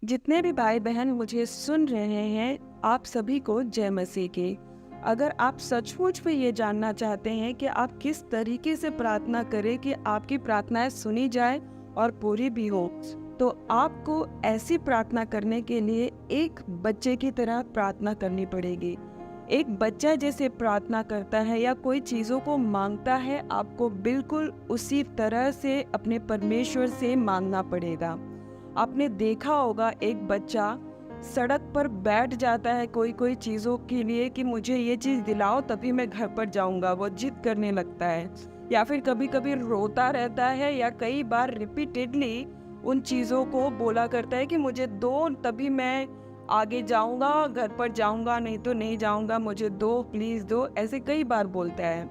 जितने भी भाई बहन मुझे सुन रहे हैं, आप सभी को जय मसीह की। अगर आप सचमुच में ये जानना चाहते हैं कि आप किस तरीके से प्रार्थना करें कि आपकी प्रार्थनाएं सुनी जाए और पूरी भी हो, तो आपको ऐसी प्रार्थना करने के लिए एक बच्चे की तरह प्रार्थना करनी पड़ेगी। एक बच्चा जैसे प्रार्थना करता है या कोई चीज़ों को मांगता है, आपको बिल्कुल उसी तरह से अपने परमेश्वर से मांगना पड़ेगा। आपने देखा होगा एक बच्चा सड़क पर बैठ जाता है कोई चीज़ों के लिए कि मुझे ये चीज़ दिलाओ तभी मैं घर पर जाऊंगा, वो जिद करने लगता है या फिर कभी कभी रोता रहता है या कई बार रिपीटेडली उन चीज़ों को बोला करता है कि मुझे दो तभी मैं आगे जाऊंगा, घर पर जाऊंगा, नहीं तो नहीं जाऊंगा, मुझे दो प्लीज़ दो, ऐसे कई बार बोलता है।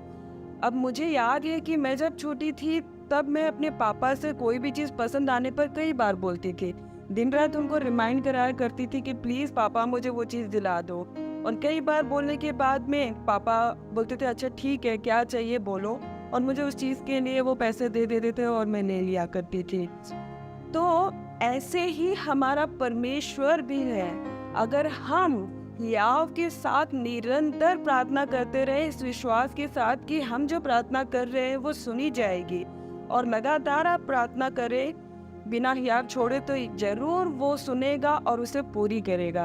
अब मुझे याद है कि मैं जब छोटी थी तब मैं अपने पापा से कोई भी चीज़ पसंद आने पर कई बार बोलती थी। दिन रात उनको रिमाइंड कराया करती थी कि प्लीज़ पापा मुझे वो चीज़ दिला दो। और कई बार बोलने के बाद में पापा बोलते थे अच्छा ठीक है क्या चाहिए बोलो, और मुझे उस चीज़ के लिए वो पैसे दे देते थे और मैं ले लिया करती थी। तो ऐसे ही हमारा परमेश्वर भी है। अगर हम याव के साथ निरंतर प्रार्थना करते रहे इस विश्वास के साथ कि हम जो प्रार्थना कर रहे हैं वो सुनी जाएगी, और लगातार आप प्रार्थना करें बिना हियाव छोड़े, तो जरूर वो सुनेगा और उसे पूरी करेगा।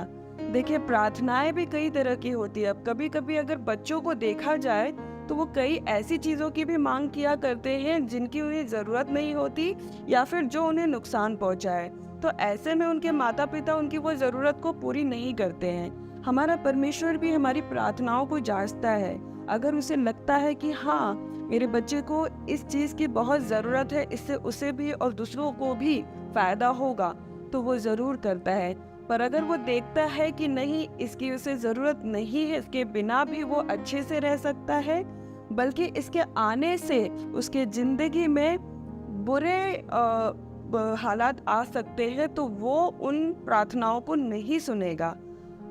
देखिए प्रार्थनाएं भी कई तरह की होती है। अब कभी कभी अगर बच्चों को देखा जाए तो वो कई ऐसी चीज़ों की भी मांग किया करते हैं जिनकी उन्हें ज़रूरत नहीं होती या फिर जो उन्हें नुकसान पहुंचाए। तो ऐसे में उनके माता पिता उनकी वो ज़रूरत को पूरी नहीं करते हैं। हमारा परमेश्वर भी हमारी प्रार्थनाओं को जांचता है। अगर उसे लगता है कि हाँ मेरे बच्चे को इस चीज़ की बहुत ज़रूरत है, इससे उसे भी और दूसरों को भी फ़ायदा होगा, तो वो ज़रूर करता है। पर अगर वो देखता है कि नहीं इसकी उसे ज़रूरत नहीं है, इसके बिना भी वो अच्छे से रह सकता है, बल्कि इसके आने से उसके ज़िंदगी में बुरे हालात आ सकते हैं, तो वो उन प्रार्थनाओं को नहीं सुनेगा।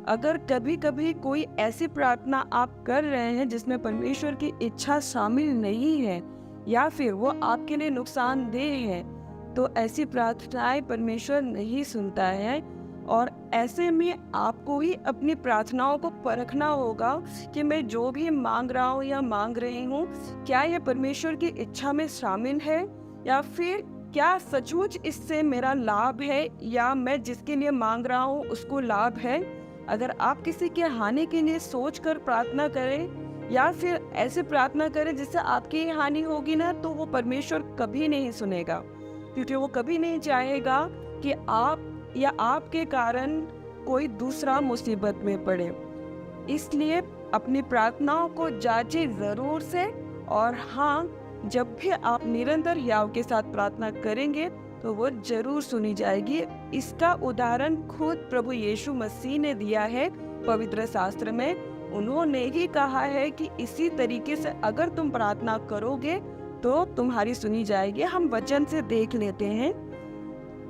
अगर कभी कभी कोई ऐसी प्रार्थना आप कर रहे हैं जिसमें परमेश्वर की इच्छा शामिल नहीं है या फिर वो आपके लिए नुकसानदेह है, तो ऐसी प्रार्थनाएं परमेश्वर नहीं सुनता है। और ऐसे में आपको ही अपनी प्रार्थनाओं को परखना होगा कि मैं जो भी मांग रहा हूँ या मांग रही हूँ, क्या यह परमेश्वर की इच्छा में शामिल है या फिर क्या सचमुच इससे मेरा लाभ है या मैं जिसके लिए मांग रहा हूँ उसको लाभ है। अगर आप किसी के हानि के लिए सोचकर प्रार्थना करें या फिर ऐसे प्रार्थना करें जिससे आपकी ही हानि होगी ना, तो वो परमेश्वर कभी नहीं सुनेगा, क्योंकि वो कभी नहीं चाहेगा कि आप या आपके कारण कोई दूसरा मुसीबत में पड़े। इसलिए अपनी प्रार्थनाओं को जांचें ज़रूर से, और हाँ जब भी आप निरंतर याव के साथ प्रार्थना करेंगे तो वो जरूर सुनी जाएगी। इसका उदाहरण खुद प्रभु यीशु मसीह ने दिया है पवित्र शास्त्र में। उन्होंने ही कहा है कि इसी तरीके से अगर तुम प्रार्थना करोगे तो तुम्हारी सुनी जाएगी। हम वचन से देख लेते हैं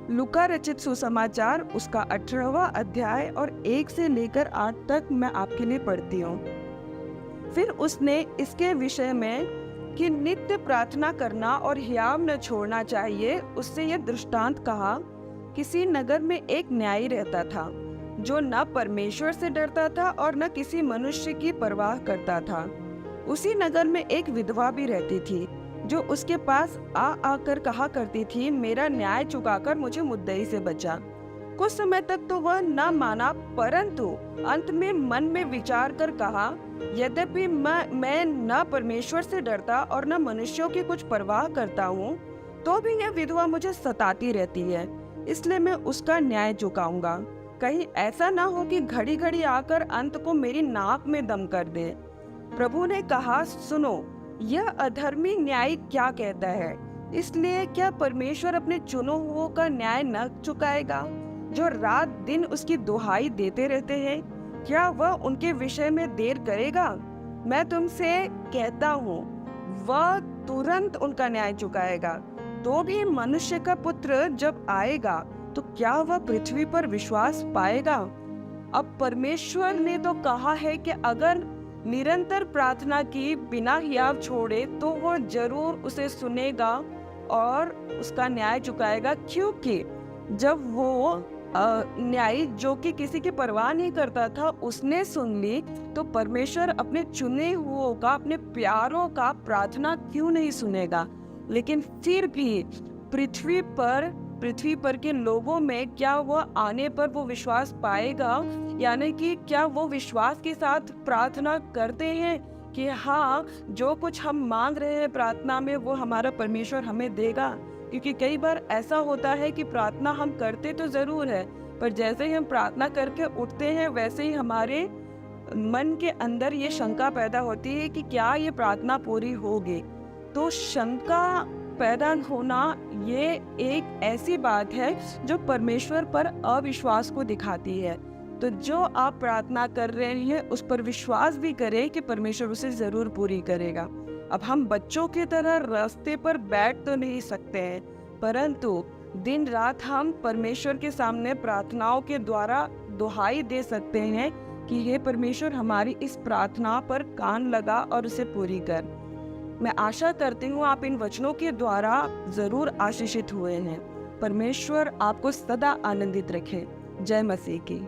लूका रचित सुसमाचार उसका 18वां अध्याय और 1 से लेकर 8 तक मैं आपके लिए पढ़ती हूँ। फिर उसने इसके विषय में कि नित्य प्रार्थना करना और हियाव न छोड़ना चाहिए, उससे यह दृष्टांत कहा। किसी नगर में एक न्यायी रहता था जो न परमेश्वर से डरता था और न किसी मनुष्य की परवाह करता था। उसी नगर में एक विधवा भी रहती थी जो उसके पास आकर कहा करती थी, मेरा न्याय चुकाकर मुझे मुद्दई से बचा। कुछ समय तक तो वह न माना, परंतु अंत में मन में विचार कर कहा, यद्यपि मैं न परमेश्वर से डरता और न मनुष्यों की कुछ परवाह करता हूँ, तो भी यह विधवा मुझे सताती रहती है, इसलिए मैं उसका न्याय चुकाऊंगा। कहीं ऐसा ना हो कि घड़ी घड़ी आकर अंत को मेरी नाक में दम कर दे। प्रभु ने कहा, सुनो, यह अधर्मी न्यायी क्या कहता है। इसलिए क्या परमेश्वर अपने चुनो हुओं का न्याय न चुकाएगा जो रात दिन उसकी दुहाई देते रहते हैं? क्या वह उनके विषय में देर करेगा? मैं तुमसे कहता हूँ वह तुरंत उनका न्याय चुकाएगा। तो भी मनुष्य का पुत्र जब आएगा तो क्या वह पृथ्वी पर विश्वास पाएगा? अब परमेश्वर ने तो कहा है कि अगर निरंतर प्रार्थना की बिना हियाव छोड़े तो वह जरूर उसे सुनेगा और उसका न्याय चुकाएगा, क्योंकि जब वो न्यायी जो कि किसी की परवाह नहीं करता था, उसने सुन ली, तो परमेश्वर अपने चुने हुओं का, अपने प्यारों का प्रार्थना क्यों नहीं सुनेगा। लेकिन फिर भी पृथ्वी पर के लोगों में क्या वो आने पर वो विश्वास पाएगा, यानी कि क्या वो विश्वास के साथ प्रार्थना करते हैं कि हाँ, जो कुछ हम मांग रहे हैं प्रार्थना में वो हमारा परमेश्वर हमें देगा। क्योंकि कई बार ऐसा होता है कि प्रार्थना हम करते तो ज़रूर है, पर जैसे ही हम प्रार्थना करके उठते हैं वैसे ही हमारे मन के अंदर ये शंका पैदा होती है कि क्या ये प्रार्थना पूरी होगी। तो शंका पैदा होना ये एक ऐसी बात है जो परमेश्वर पर अविश्वास को दिखाती है। तो जो आप प्रार्थना कर रहे हैं उस पर विश्वास भी करें कि परमेश्वर उसे ज़रूर पूरी करेगा। अब हम बच्चों की तरह रास्ते पर बैठ तो नहीं सकते हैं, परंतु दिन रात हम परमेश्वर के सामने प्रार्थनाओं के द्वारा दुहाई दे सकते हैं कि हे परमेश्वर, हमारी इस प्रार्थना पर कान लगा और उसे पूरी कर। मैं आशा करती हूँ आप इन वचनों के द्वारा ज़रूर आशीषित हुए हैं। परमेश्वर आपको सदा आनंदित रखे। जय मसीह की।